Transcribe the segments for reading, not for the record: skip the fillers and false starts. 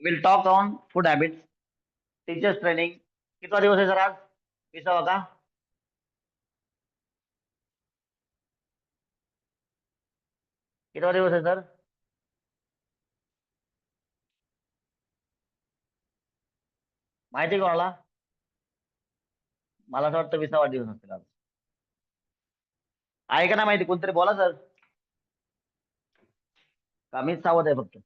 Will talk on food habits, teachers training. कितवा दिवस आहे सर आज? 20वा का? कितवा दिवस आहे सर? माहिती आहे कोणाला? मला असं वाटतं 20वा दिवस असेल आज. आहे का ना माहिती? कोणतरी बोला सर. का मीच सावध आहे फक्त?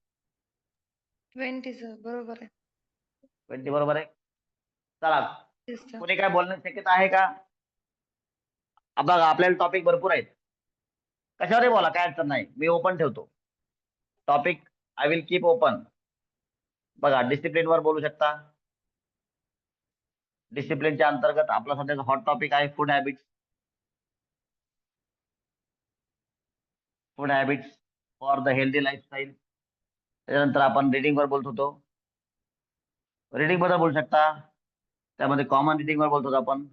20 सर, बरोबर आहे. 20 बरोबर आहे. चला, Yes, sir. कोणी काय बोलण्याची शक्यता आहे का? बघा आपल्याला टॉपिक भरपूर आहेत. कशावरही बोला, काय अडचण नाही, मी ओपन ठेवतो topic. I will keep open. बघा डिसिप्लिन वर बोलू शकता. डिसिप्लिनच्या अंतर्गत आपला सध्याचा हॉट टॉपिक आहे food habits. Food habits for the healthy lifestyle. त्याच्यानंतर आपण रिडिंग वर बोलत होतो. रिडिंग बद्दल बोलू शकता. त्यामध्ये कॉमन रिडिंग वर बोलतो आपण.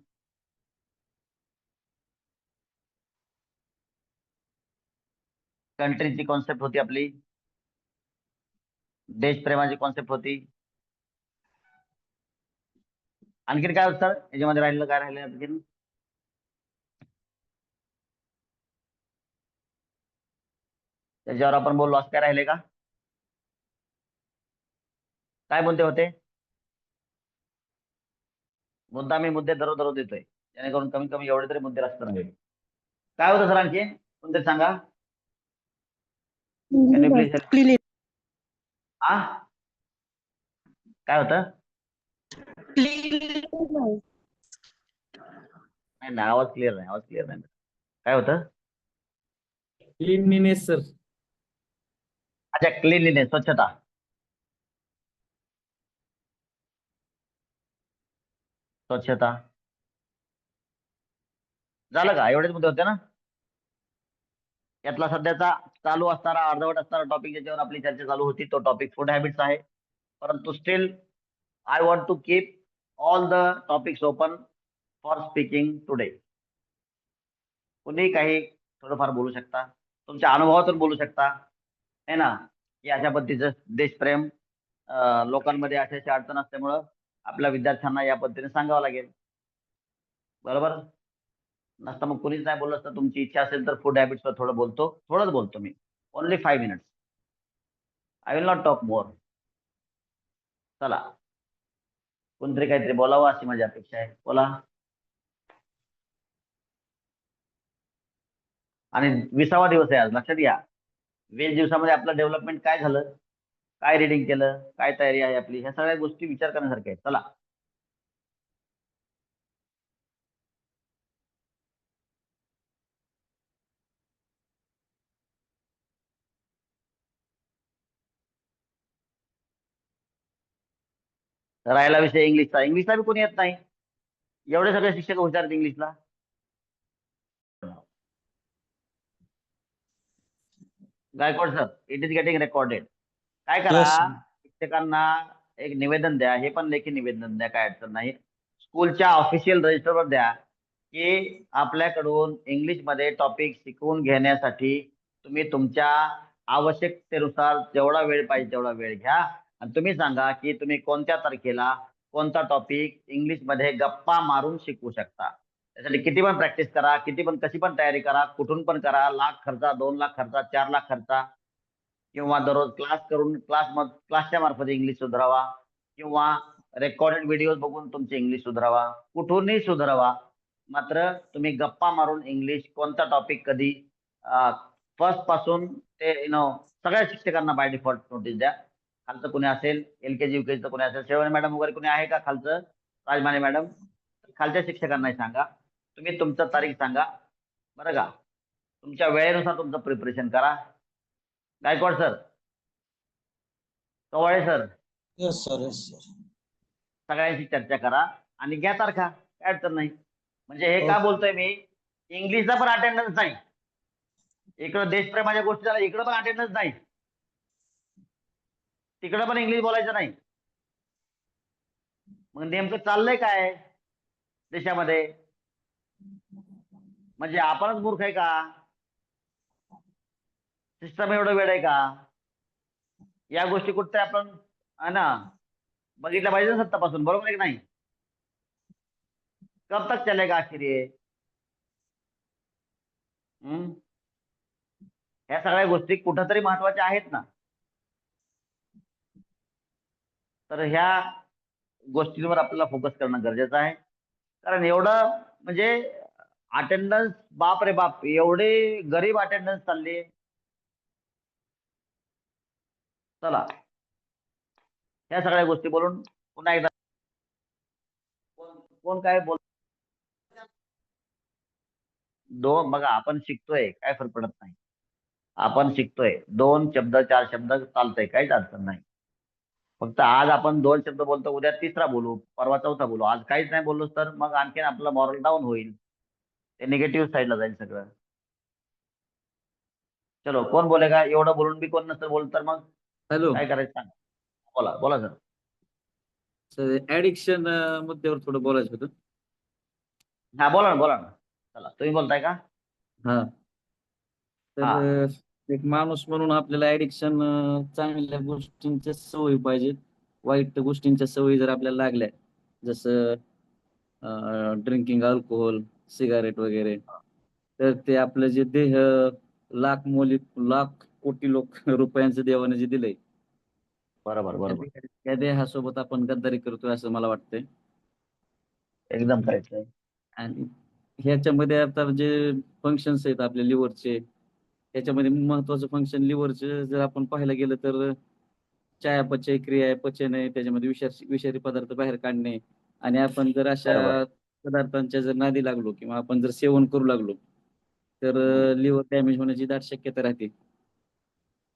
कंट्रीची कॉन्सेप्ट होती आपली. देशप्रेमाची कॉन्सेप्ट होती. आणखीन काय होतं याच्यामध्ये? राहिलं काय? राहिलं आणखीन? त्याच्यावर आपण बोललो असं काय राहिले का? काय मुद्दे होते? मी मुद्दे दररोज देतोय, जेणेकरून कमीत कमी एवढे तरी मुद्दे रस्ते नव्हे. काय होतं सर आणखी? कोणतरी सांगा. प्लीज. हा, काय होतं? नाही ना, आवाज क्लिअर नाही. आवाज क्लिअर नाही. काय होतं? Cleanliness sir. अच्छा, क्लीनलीनेस, स्वच्छता. स्वच्छता झालं का? एवढेच मुद्दे होते ना? यातला सध्याचा चालू असणारा, अर्धवट असणारा टॉपिक ज्याच्यावर आपली चर्चा चालू होती तो टॉपिक फूड हॅबिट्स आहे. परंतु still I want to keep all the topics open for speaking today. कुणी काही थोडंफार बोलू शकता, तुमच्या अनुभवातून बोलू शकता, है ना? की अशा पद्धतीचं देशप्रेम लोकांमध्ये अशाची अडचण असल्यामुळं आपल्या विद्यार्थ्यांना या पद्धतीने सांगावं लागेल. बरोबर नसतं मग कुणीच नाही बोललं असतं. तुमची इच्छा असेल तर फूड हॅबिट्सवर थोडंच बोलतो मी. Only 5 minutes. I will not talk more. चला, कोणतरी काहीतरी बोलावं अशी माझी अपेक्षा आहे. बोला. आणि 20वा दिवस आहे आज, लक्षात घ्या. 20 दिवसामध्ये आपलं डेव्हलपमेंट काय झालं, काय रिडिंग केलं, काय तयारी आहे आपली, ह्या सगळ्या गोष्टी विचार करण्यासारख्या आहेत. चला, राहिला विषय इंग्लिशचा. इंग्लिशला बी कोणी येत नाही. एवढे सगळे शिक्षक हुशार आहेत इंग्लिशला. Gaikwad sir, it is getting recorded. काय करा, Yes. शिक्षकांना एक निवेदन द्या, हे पण लेखी निवेदन द्या, काय अडचण नाही. स्कूलच्या ऑफिशियल रजिस्टरवर द्या की आपल्याकडून इंग्लिशमध्ये टॉपिक शिकवून घेण्यासाठी तुम्ही तुमच्या आवश्यकतेनुसार जेवढा वेळ पाहिजे तेवढा वेळ घ्या. आणि तुम्ही सांगा की तुम्ही कोणत्या तारखेला कोणता टॉपिक इंग्लिशमध्ये गप्पा मारून शिकवू शकता. त्यासाठी किती पण प्रॅक्टिस करा, किती पण कशी पण तयारी करा, कुठून पण करा. लाख खर्चा, 2 लाख खर्चा, 4 लाख खर्चा, किंवा दररोज क्लास करून क्लासच्या मार्फत इंग्लिश सुधारावा, किंवा रेकॉर्डेड व्हिडिओ बघून तुमची इंग्लिश सुधारावा, कुठूनही सुधारावा. मात्र तुम्ही गप्पा मारून इंग्लिश कोणता टॉपिक कधी फर्स्ट पासून ते सगळ्या शिक्षकांना बाय डिफॉल्ट नोटीस द्या. खालचं कोणी असेल, LKG UKG कोणी असेल, शेवणे मॅडम वगैरे कोणी आहे का खालचं, राजमाने मॅडम, खालच्या शिक्षकांनाही सांगा. तुम्ही तुमचं तारीख सांगा, बरं का? तुमच्या वेळेनुसार तुमचं प्रिपरेशन करा. Gaikwad sir, Kawale sir, Yes sir. Yes sir. सगळ्यांशी चर्चा करा आणि घ्या तारखा, काय अडचण नाही. म्हणजे हे का Okay. बोलतोय मी, इंग्लिशचा पण अटेंडन्स नाही, इकडं देशप्रेमाच्या गोष्टी झाल्या, इकडं पण अटेंडन्स नाही, तिकडं पण इंग्लिश बोलायचं नाही. मग नेमकं चाललंय काय देशामध्ये? म्हणजे आपणच मूर्ख आहे का? सिस्टम एवढं वेळ आहे का? या गोष्टी कुठे आपण है ना, बघितलं पाहिजे ना सत्तापासून, बरोबर आहे की नाही? कब तक चलेगा आखिर ये? हम्म? ह्या सगळ्या गोष्टी कुठंतरी महत्वाच्या आहेत ना. तर ह्या गोष्टींवर आपल्याला फोकस करणं गरजेचं आहे. कारण एवढं म्हणजे अटेंडन्स, बाप रे बाप, एवढे गरीब अटेंडन्स चालली. चला, ह्या सगळ्या गोष्टी बोलून पुन्हा एकदा कोण कोण काय बोल. बघा, आपण शिकतोय, काय फरक पडत नाही. आपण शिकतोय, 2 शब्द 4 शब्द चालतंय, काहीच अडचण नाही. फक्त आज आपण 2 शब्द बोलतो, उद्या तिसरा बोलू, परवा चौथा बोलू. आज काहीच नाही बोललोस तर मग आणखीन आपलं मॉरल डाऊन होईल, ते निगेटिव्ह साईडला जाईल सगळं. चलो, कोण बोलेगा? एवढं बोलून बी कोण नसतं बोलत तर मग हॅलो काय करायचं सांग. बोला बोला सर. सर, ऍडिक्शन मुद्द्यावर थोडं बोलायचं होतं. हा, बोला ना बोला ना. चला, तुम्ही बोलताय का? हा तर हा, एक माणूस म्हणून आपल्याला ऍडिक्शन, चांगल्या गोष्टींच्या सवयी पाहिजेत. वाईट गोष्टींच्या सवयी जर आपल्याला लागल्या, जसं ड्रिंकिंग, अल्कोहोल, सिगारेट वगैरे, तर ते आपलं जे देह लाख कोटी रुपयांचं देवाने जे दिलंय, बरोबर बरोबर, त्या देहासोबत आपण गद्दारी करतोय असं मला वाटतंय. एकदम करेक्ट आहे. आणि ह्याच्यामध्ये आता जे फंक्शन्स आहेत आपल्या लिव्हरचे, त्याच्यामध्ये महत्वाचं फंक्शन लिव्हरचे जर आपण पाहायला गेलं तर चयापचय क्रिया आहे, पचन आहे, त्याच्यामध्ये विषारी पदार्थ बाहेर काढणे. आणि आपण जर बरोबर. अशा पदार्थांच्या जर नादी लागलो किंवा आपण जर सेवन करू लागलो तर लिव्हर डॅमेज होण्याची दाट शक्यता राहते. मग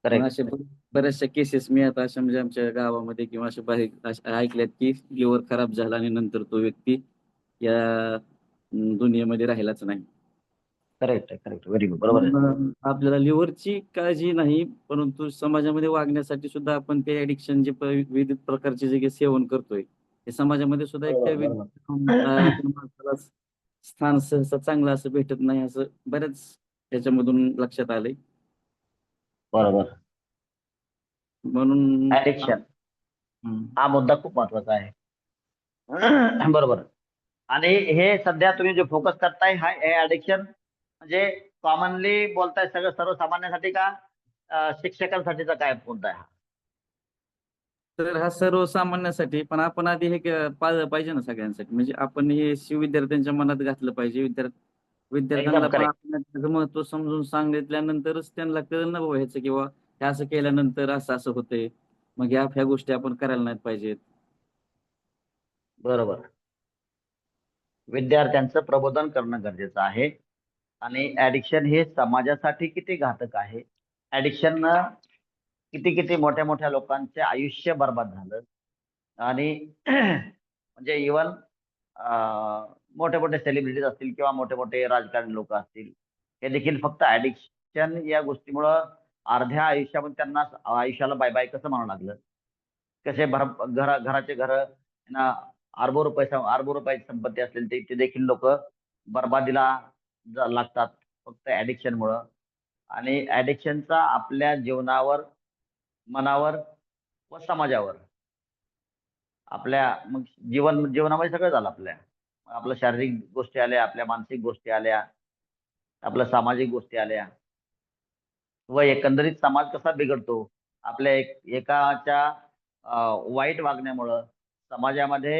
करेक्ट. असे बऱ्याचशा केसेस मी आता अशा म्हणजे आमच्या गावामध्ये किंवा अशा बाहेर ऐकल्यात की लिव्हर खराब झाला आणि नंतर तो व्यक्ती या दुनियेमध्ये राहिलाच नाही. करेक्ट आहे. करेक्ट, व्हेरी गुड, बरोबर आहे. म्हणून आपल्याला लिव्हरची काळजी नाही, परंतु समाजामध्ये वागण्यासाठी सुद्धा आपण ते ऍडिक्शन जे विविध प्रकारचे जे काही सेवन करतोय, ते समाजामध्ये सुद्धा एक त्या बरोबर बरोबर. त्या माणसाला स्थान सहसा चांगलं असं भेटत नाही, असं बऱ्याच त्याच्यामधून लक्षात आलंय. बरोबर. म्हणून ऍडिक्शन हा मुद्दा खूप महत्वाचा आहे. बरोबर. आणि हे सध्या तुम्ही जे फोकस करताय हा ऍडिक्शन म्हणजे कॉमनली बोलताय सगळं सर्वसामान्यांसाठी का शिक्षकांसाठीचा काय कोणता आहे हा? तर हा सर्वसामान्यासाठी, पण आपण आधी हे पाळलं पाहिजे ना सगळ्यांसाठी. म्हणजे आपण हे विद्यार्थ्यांच्या मनात घातलं पाहिजे. एकदम विद्यार्थ्यांना पण करेक्ट. आपण त्याचं महत्व समजून सांगितल्यानंतरच त्यांना कळलं ना बाबा ह्याचं, किंवा हे असं केल्यानंतर असं असं होतंय, मग ह्या गोष्टी आपण करायला नाही पाहिजेत. बरोबर. विद्यार्थ्यांचं प्रबोधन करणं गरजेचं आहे. आणि ऍडिक्शन हे समाजासाठी किती घातक आहे. ऍडिक्शन किती किती मोठ्या मोठ्या लोकांचे आयुष्य बर्बाद झालं. आणि म्हणजे इवन मोठे मोठे सेलिब्रिटीज असतील किंवा मोठे मोठे राजकारणी लोक असतील, हे देखील फक्त ऍडिक्शन या गोष्टीमुळं अर्ध्या आयुष्यामध्ये त्यांना आयुष्याला बाय बाय कसं म्हणावं लागलं. कसे घराचे घर ना, अरबो रुपयाची संपत्ती असलेली ते देखील लोक बर्बादीला लागतात फक्त ऍडिक्शन मुळे. आणि ऍडिक्शनचा आपल्या जीवनावर, मनावर व समाजावर, आपल्या मग जीवनामध्ये सगळं झालं आपल्या. आपल्या शारीरिक गोष्टी आल्या, आपल्या मानसिक गोष्टी आल्या, आपल्या सामाजिक गोष्टी आल्या, व एकंदरीत समाज कसा बिघडतो आपल्या एकाच्या वाईट वागण्यामुळं. समाजामध्ये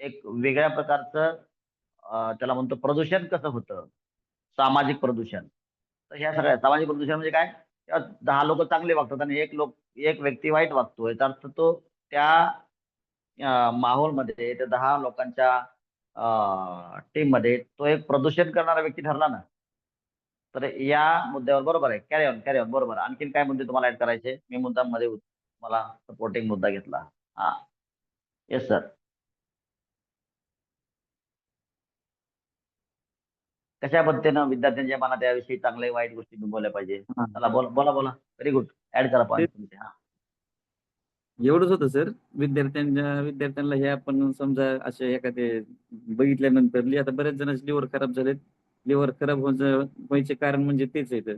एक वेगळ्या प्रकारचं त्याला म्हणतो प्रदूषण कसं होतं, सामाजिक प्रदूषण. तर ह्या सगळ्या सामाजिक प्रदूषण म्हणजे काय? तेव्हा 10 लोक चांगले वागतात आणि एक व्यक्ती वाईट वागतोय, तर तो त्या माहोलमध्ये, त्या 10 लोकांच्या टीम मध्ये तो एक प्रदूषण करणारा व्यक्ती ठरला ना. तर या मुद्द्यावर बरोबर आहे. कॅरी ऑन कॅरी ऑन, बरोबर. आणखीन काय मुद्दे तुम्हाला ऍड करायचे? मी मुद्दा मध्ये मला सपोर्टिंग मुद्दा घेतला. हा, येस सर. कशा पद्धतीनं विद्यार्थ्यांच्या मनात याविषयी चांगल्या वाईट गोष्टी बोलल्या पाहिजे? हा. चला, बोला बोला बोला. व्हेरी गुड, ऍड करा ते पॉईंट तुमचे. हा. एवढंच होतं सर. विद्यार्थ्यांना हे आपण समजा असे एखादे बघितल्यानंतर आता बऱ्याच जणांचे लिव्हर खराब झालेत. लिव्हर खराब व्हायचे कारण म्हणजे तेच आहे.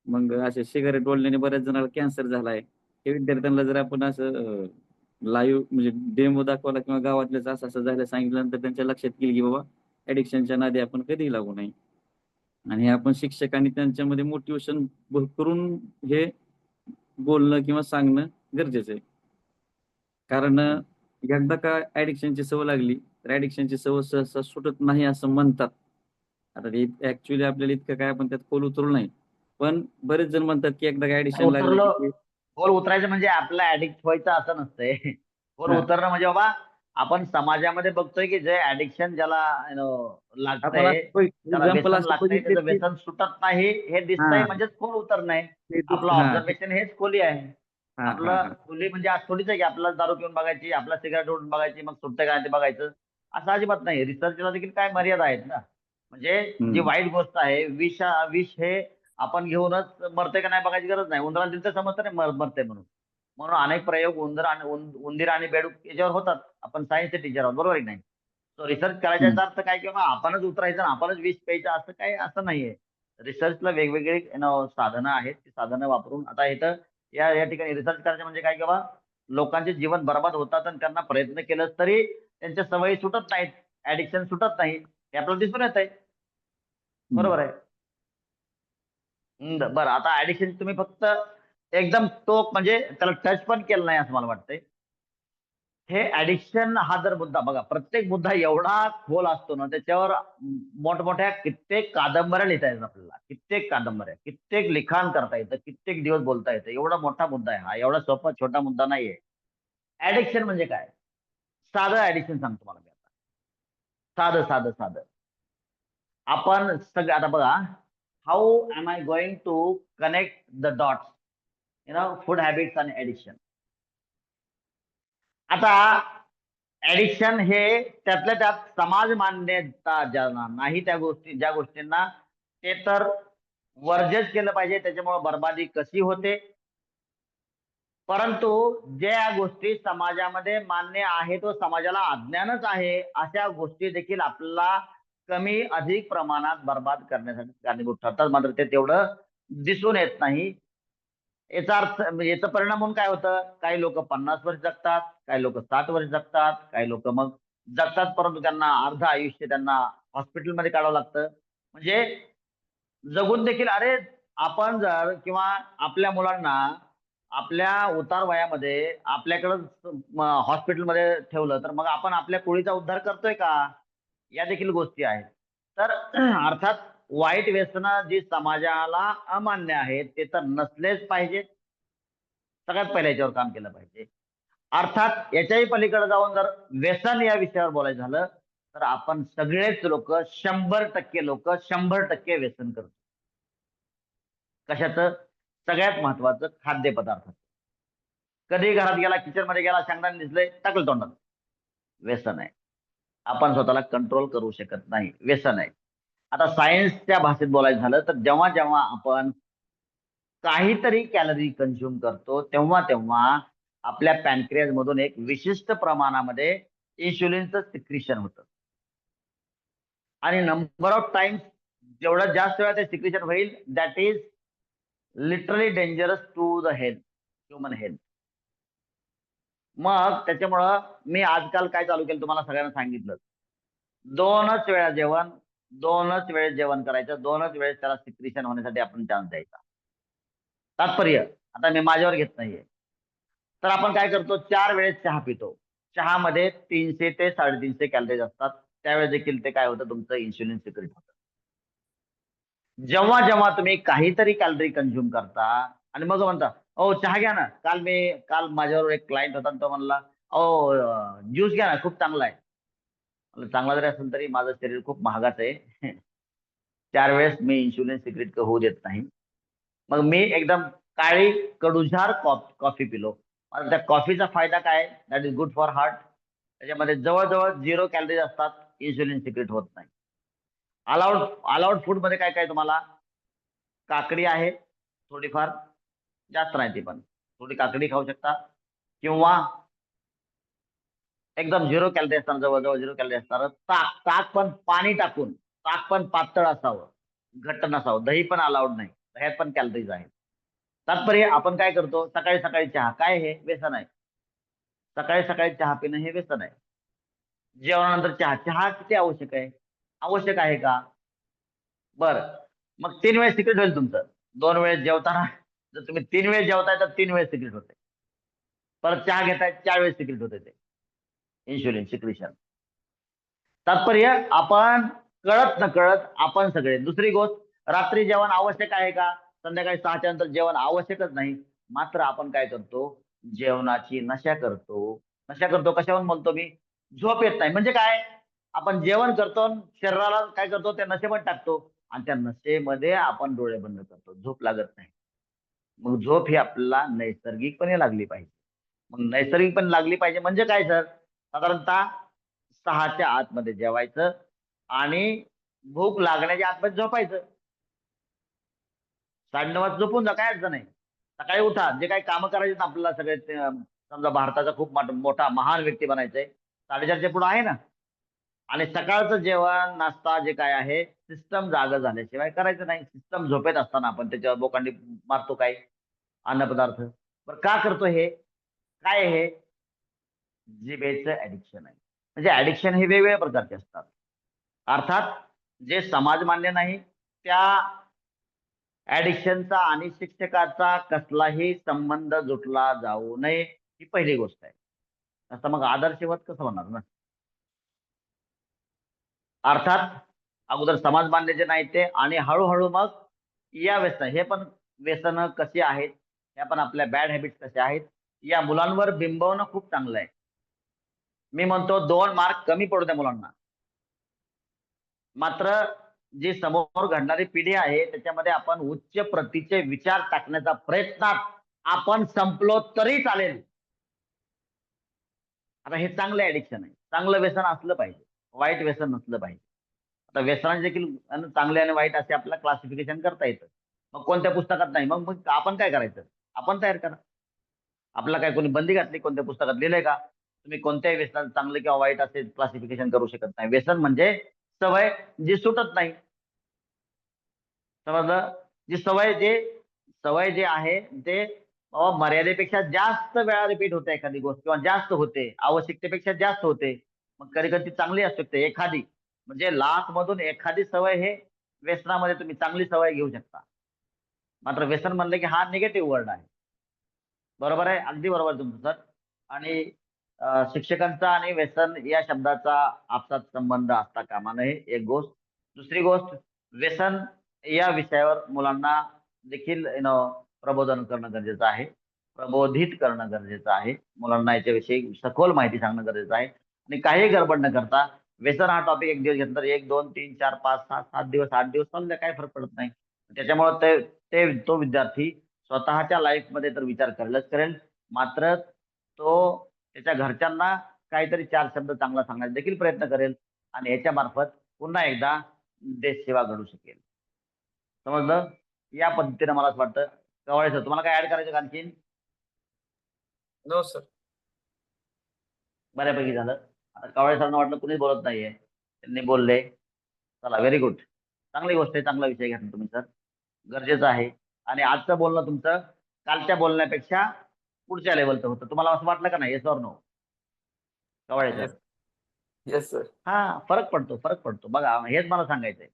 मग असे सिगारेट ओढल्याने बऱ्याच जणांना कॅन्सर झालाय. हे विद्यार्थ्यांना जर आपण असं लाईव्ह म्हणजे डेमो दाखवला किंवा गावातल्याच असं असं झालं सांगितल्यानंतर त्यांच्या लक्षात येईल की बाबा ऍडिक्शनच्या नादी आपण कधी लागू नये. आणि आपण शिक्षकांनी त्यांच्यामध्ये मोटिवेशन करून हे बोलणं किंवा सांगणं गरजेचं आहे. कारण एकदा का ऍडिक्शनची सवय लागली तर ऍडिक्शनची सवय सहसा सुटत नाही असं म्हणतात. आता ते ऍक्च्युली आपल्याला इतकं काय आपण त्यात खोल उतरलो नाही. पण बरेच जण म्हणतात की एकदा का ऍडिक्शन लागलं की उतरलो ते खोल उतरायचं म्हणजे आपला ऍडिक्ट व्हायचं असं नसतंय. खोल हा, उतरणं म्हणजे बाबा आपण समाजामध्ये बघतोय की जे ऍडिक्शन ज्याला आपण लागतंय, असं त्याला एक्झाम्पल व्यसन असं लागतंय, बघितले त्याचं की व्यसन सुटत नाही हे दिसतंय हा म्हणजेच खोल उतरणं आहे. ते आपलं हा ऑब्झर्वेशन हेच खोली आहे. हा हा आपलं हा खोली म्हणजे आज थोडीच आहे की आपल्याला दारू पिऊन बघायची, आपला सिगारेट ओढून बघायची, मग सुटतंय का ते बघायचं. असं अजिबात नाही. रिसर्चला देखील काय मर्यादा आहेत ना. म्हणजे जी हम्म वाईट गोष्ट आहे, विष हे आपण घेऊनच मरते का नाही बघायची गरज नाही. उंदराला दिलं तर समजतं नाही मरते म्हणून. म्हणून अनेक प्रयोग उंदर आणि उंदीर आणि बेडूक याच्यावर होतात. आपण सायन्सचे टीचर आहोत, बरोबर की नाही. तो रिसर्च करायचा हम्म याचा अर्थ काय किंवा आपणच उतरायचं आणि आपणच विष प्यायचं असं काय असं नाहीये. रिसर्चला वेगवेगळी साधनं आहेत. ती साधनं वापरून आता इथं या ठिकाणी रिसर्च करायचं म्हणजे काय किंवा लोकांचे जीवन बरबाद होतात आणि त्यांना प्रयत्न केलं तरी त्यांच्या सवयी सुटत नाहीत, ऍडिक्शन सुटत नाही, हे आपल्याला दिसून येत आहे. हम्म बरोबर आहे. बरं आता ऍडिक्शन तुम्ही फक्त एकदम टोक म्हणजे त्याला टच पण केलं नाही असं मला वाटतंय. हे ऍडिक्शन हा जर मुद्दा बघा प्रत्येक मुद्दा एवढा खोल असतो ना त्याच्यावर मोठमोठ्या कित्येक कादंबऱ्या लिहिता येतात आपल्याला, कित्येक कादंबऱ्या, कित्येक लिखाण करता येतं, कित्येक दिवस बोलता येतं. एवढा मोठा मुद्दा आहे हा, एवढा सोपा छोटा मुद्दा नाहीये. ऍडिक्शन म्हणजे काय? साधं ऍडिक्शन सांगतो मला मी आता. साधं साधं साधं आपण सगळं आता बघा, how am I going to connect the dots food habits आणि ऍडिक्शन. आता ऍडिक्शन हे त्यातल्या त्यात समाज मान्यता ज्यांना नाही त्या गोष्टी ज्या गोष्टींना ते तर वर्जच केलं पाहिजे. त्याच्यामुळे बर्बादी कशी होते. परंतु ज्या गोष्टी समाजामध्ये मान्य आहे तो समाजाला अज्ञानच आहे अशा गोष्टी देखील आपल्याला कमी अधिक प्रमाणात बर्बाद करण्यासाठी कारणीभूत ठरतात. मात्र ते तेवढं दिसून येत नाही. याचा अर्थ म्हणजे याचा परिणाम म्हणून काय होतं, काही लोक 50 वर्ष जगतात, काही लोक 60 वर्ष जगतात, काही लोक मग जगतात परंतु त्यांना अर्ध आयुष्य त्यांना हॉस्पिटलमध्ये काढावं लागतं. म्हणजे जगून देखील अरे आपण जर किंवा आपल्या मुलांना आपल्या उतार वयामध्ये आपल्याकडं हॉस्पिटलमध्ये ठेवलं तर मग आपण आपल्या कुळीचा उद्धार करतोय का? या देखील गोष्टी आहेत. तर अर्थात वाईट व्यसनं जी समाजाला अमान्य आहेत ते तर नसलेच पाहिजेत. सगळ्यात पहिल्या याच्यावर काम केलं पाहिजे. अर्थात याच्याही पलीकडे जाऊन जर व्यसन या विषयावर बोलायचं झालं तर आपण सगळेच लोक 100% लोक 100% व्यसन करतो. कशाचं? सगळ्यात महत्वाचं खाद्यपदार्थ. कधी घरात गेला किचन मध्ये गेला शेंगदाणे दिसले टाकलं तोंडात, व्यसन आहे. आपण स्वतःला कंट्रोल करू शकत नाही, व्यसन आहे. आता सायन्सच्या भाषेत बोलायचं झालं तर जेव्हा जेव्हा आपण काहीतरी कॅलरी कन्झ्युम करतो तेव्हा तेव्हा आपल्या पॅनक्रियाज मधून एक विशिष्ट प्रमाणामध्ये इन्शुलिनचं सिक्रिशन होतं आणि नंबर ऑफ टाइम्स जेवढं जास्त वेळा ते सिक्रिशन होईल that is literally dangerous to the health, human health. मग त्याच्यामुळं मी आजकाल काय चालू केलं तुम्हाला सगळ्यांना सांगितलं. 2च वेळा जेवण, 2च वेळेस जेवण करायचं, 2च वेळेस त्याला सिक्रिशन होण्यासाठी आपण चान्स द्यायचा. तात्पर्य आता मी माझ्यावर घेत नाहीये. तर आपण काय करतो 4 वेळेस चहा पितो. चहामध्ये 300 ते 350 कॅलरीज असतात. त्यावेळेस देखील ते काय होतं तुमचं इन्शुलिन सिक्रेट होतं. जेव्हा जेव्हा तुम्ही काहीतरी कॅलरी कन्झ्युम करता आणि मग म्हणता अहो चहा घ्या ना, काल माझ्याबरोबर एक क्लायंट होता तो म्हणला अहो ज्यूस घ्या ना खूप चांगला आहे. म्हणलं चांगला जरी असेल तरी माझं शरीर खूप महागाचं आहे. 4 वेळेस मी इन्शुलिन सिक्रेट होऊ देत नाही. मग मी एकदम काळी कडुझार कॉफी पिलो. आता त्या कॉफीचा फायदा काय? That is good for heart. त्याच्यामध्ये जवळजवळ 0 कॅलरीज असतात, इन्शुलिन सिक्रेट होत नाही. अलाउड अलाउड फूड मध्ये काय काय तुम्हाला? काकडी आहे थोडीफार, जास्त नाही ती पण. थोडी काकडी खाऊ शकता किंवा एकदम 0 कॅलरी असणार, जवळजवळ 0 कॅलरी असणार. ताक ताक पण पाणी टाकून, ताक पण पातळ असावं, घट्ट नसावं. दही पण अलाउड नाही, दह्यात पण कॅलरीज आहेत. तात्पर्य आपण काय करतो सकाळी सकाळी चहा, काय हे व्यसन आहे. सकाळी सकाळी चहा पिणं हे व्यसन आहे. जेवणानंतर चहा, चहा किती आवश्यक आहे? आवश्यक आहे का? बरं, मग 3 वेळेस सिक्रेट होईल तुमचं. 2 वेळेस जेवताना जर तुम्ही 3 वेळेस जेवताय तर 3 वेळेस सिक्रेट होते. परत चहा घेताय 4 वेळेस सिक्रेट होते ते इन्शुलिन सिक्रेशन. तात्पर्य आपण कळत नकळत आपण सगळे. दुसरी गोष्ट, रात्री जेवण आवश्यक आहे का? संध्याकाळी 6च्या नंतर जेवण आवश्यकच नाही. मात्र आपण काय करतो? जेवणाची नशा करतो. नशा करतो कशावरून म्हणतो मी? झोप येत नाही. म्हणजे काय? आपण जेवण करतो आणि शरीराला काय करतो? त्या नशेमध्ये टाकतो आणि त्या नशेमध्ये आपण डोळे बंद करतो. झोप लागत नाही. मग झोप ही आपल्याला नैसर्गिकपणे लागली पाहिजे. मग नैसर्गिकपणे लागली पाहिजे म्हणजे काय सर? साधारणतः 6च्या आतमध्ये जेवायचं आणि भूक लागण्याच्या आतमध्ये झोपायचं. 9:30 वाजता झोपून जा, काय अडचण नाही. सकाळी उठा, जे काही कामं करायचे आपल्याला सगळे समजा भारताचा खूप मोठा महान व्यक्ती बनायचंय, 4:30च्या पुढे आहे ना. आणि सकाळचं जेवण नाश्ता जे काय आहे सिस्टम जागा झाल्याशिवाय करायचं नाही. सिस्टम झोपेत असताना आपण त्याच्यावर बोकांडी मारतो काय? अन्नपदार्थ. बरं का करतो हे? काय हे? जिभेचं ऍडिक्शन आहे. म्हणजे ऍडिक्शन हे वेगवेगळ्या प्रकारचे असतात. अर्थात जे समाज मान्य नाही त्या ऍडिक्शनचा आणि शिक्षकाचा कसलाही संबंध जुटला जाऊ नये, ही पहिली गोष्ट आहे. असं मग आदर्शवत कसं होणार ना? अर्थात अगोदर समाज मान्याचे नाही ते आणि हळूहळू मग या व्यसन, हे पण व्यसनं कशी आहेत, ह्या पण आपल्या बॅड हॅबिट्स कशा आहेत, या मुलांवर बिंबवणं खूप चांगलं आहे. मी म्हणतो 2 मार्क कमी पडू द्या मुलांना. मात्र जी समोर घडणारी पिढी आहे त्याच्यामध्ये आपण उच्च प्रतीचे विचार टाकण्याचा प्रयत्नात आपण संपलो तरी चालेल. आता हे चांगलं ऍडिक्शन आहे. चांगलं व्यसन असलं पाहिजे. वाईट व्यसन नसलं पाहिजे. आता व्यसनाचे देखील चांगले आणि वाईट असे आपल्याला क्लासिफिकेशन करता येतं. मग कोणत्या पुस्तकात नाही. मग मग आपण काय करायचं? आपण तयार करा. आपल्याला काय कोणी बंदी घातली? कोणत्या पुस्तकात लिहिलंय का? तुम्ही कोणत्याही व्यसनाचं चांगलं किंवा वाईट असे क्लासिफिकेशन करू शकत नाही. व्यसन म्हणजे सवय जी सुटत नाही. समजलं? जी सवय जे आहे ते मर्यादेपेक्षा जास्त वेळा रिपीट होते एखादी गोष्ट किंवा जास्त होते, आवश्यकतेपेक्षा जास्त होते. मग कधी-कधी ती चांगली असू शकते एखादी. म्हणजे लाख मधून एखादी सवय हे व्यसनामध्ये तुम्ही चांगली सवय घेऊ शकता. मात्र व्यसन म्हणलं की हा निगेटिव्ह वर्ड आहे. बरोबर आहे? अगदी बरोबर तुमचं सर. आणि शिक्षकांचा आणि व्यसन या शब्दाचा आपसात संबंध असता कामा नये, एक गोष्ट. दुसरी गोष्ट, व्यसन या विषयावर मुलांना देखील प्रबोधन करणं गरजेचं आहे. प्रबोधित करणं गरजेचं आहे. मुलांना याच्याविषयी सखोल माहिती सांगणं गरजेचं आहे. आणि काही गडबड न करता व्यसन हा टॉपिक एक दिवस घेतला तर 1, 2, 3, 4, 5, 6, 7 दिवस, 8 दिवस चालले, काही फरक पडत नाही. त्याच्यामुळे तो विद्यार्थी स्वतःच्या लाईफमध्ये तर विचार करेलच करेल, मात्र तो त्याच्या घरच्यांना काहीतरी 4 शब्द चांगला सांगण्याचा देखील प्रयत्न करेल आणि याच्या मार्फत पुन्हा एकदा देशसेवा घडू शकेल. समजलं? या पद्धतीने मला असं वाटतं. कवाळे सर, तुम्हाला काय ऍड करायचं का आणखीन? No sir. बऱ्यापैकी झालं. आता कवाळे सरांना वाटलं कुणीच बोलत नाहीये. त्यांनी बोलले. चला, व्हेरी गुड. चांगली गोष्ट आहे. चांगला विषय घेतला तुम्ही सर. गरजेचं आहे. आणि आजचं बोलणं तुमचं कालच्या बोलण्यापेक्षा पुढच्या लेव्हलचं होतं. तुम्हाला असं वाटलं का नाही? Yes or no? Kawale sir. Yes. Yes sir. फरक पडतो, फरक पडतो. बघा, हेच मला सांगायचंय.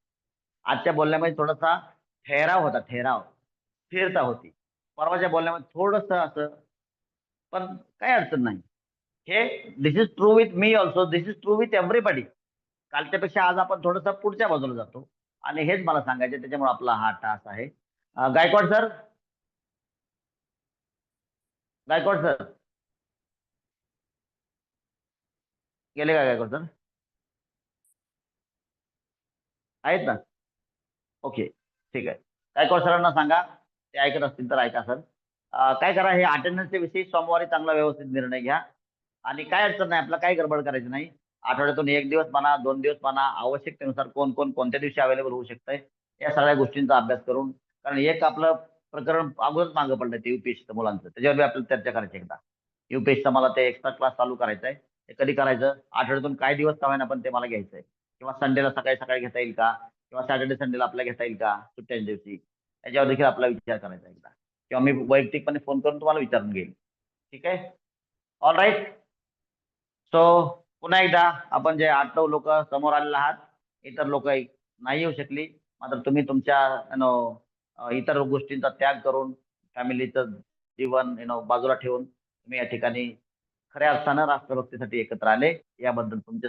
आजच्या बोलण्यामध्ये थोडासा ठहराव होता, ठहराव. स्थिरता होती. परवाच्या बोलण्यामध्ये थोडंसं असं, पण काही अडचण नाही. हे this is true with me also, this is true with everybody. कालच्यापेक्षा आज आपण थोडंसं पुढच्या बाजूला जातो आणि हेच मला सांगायचं, त्याच्यामुळे आपला हा टास्क आहे. गायकवाड सर, गायकवाड सर गेले का? गायकवाड सर आहेत ना? ओके, ठीक आहे. गायकवाड सरांना सांगा, ते ऐकत असतील तर ऐका सर. काय करा, हे अटेंडन्सच्या विषयी सोमवारी चांगला व्यवस्थित निर्णय घ्या. आणि काय अडचण नाही, आपल्याला काही गडबड करायची नाही. आठवड्यातून 1 दिवस म्हणा, 2 दिवस म्हणा, आवश्यकतेनुसार कोण कोण कोणत्या दिवशी अवेलेबल होऊ शकतंय या सगळ्या गोष्टींचा अभ्यास करून. कारण एक आपलं प्रकरण अगोदरच मागं पडलंय ते युपीएससीचं मुलांचं, त्याच्यावर बी आपल्याला चर्चा करायची एकदा. युपीएससीचा मला ते एक्स्ट्रा क्लास चालू करायचा आहे. ते कधी करायचं? आठवड्यातून काय दिवस का होईना पण ते मला घ्यायचंय. किंवा संडेला सकाळी सकाळी घेता येईल का? किंवा सॅटर्डे संडेला आपल्याला घेता येईल का सुट्ट्यांच्या दिवशी? याच्यावर देखील आपला विचार करायचा एकदा. किंवा मी वैयक्तिकपणे फोन करून तुम्हाला विचारून घेईल. ठीक आहे? All right. सो पुन्हा एकदा आपण जे 8-9 लोक समोर आलेले आहात, इतर लोक नाही येऊ शकली, मात्र तुम्ही तुमच्या इतर गोष्टींचा त्याग करून फॅमिलीचं जीवन बाजूला ठेवून तुम्ही या ठिकाणी खऱ्या अर्थानं राष्ट्रभक्तीसाठी एकत्र आले, याबद्दल तुमचे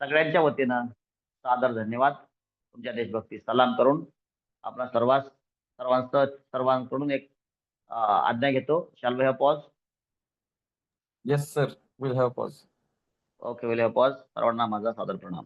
सगळ्यांच्या वतीनं सादर धन्यवाद. तुमच्या देशभक्ती सलाम करून आपला सर्वांकडून एक आज्ञा घेतो. Shall we have pause? Yes, sir. We'll have pause. Okay, will have pause. सर्वांना माझा सादर प्रणाम.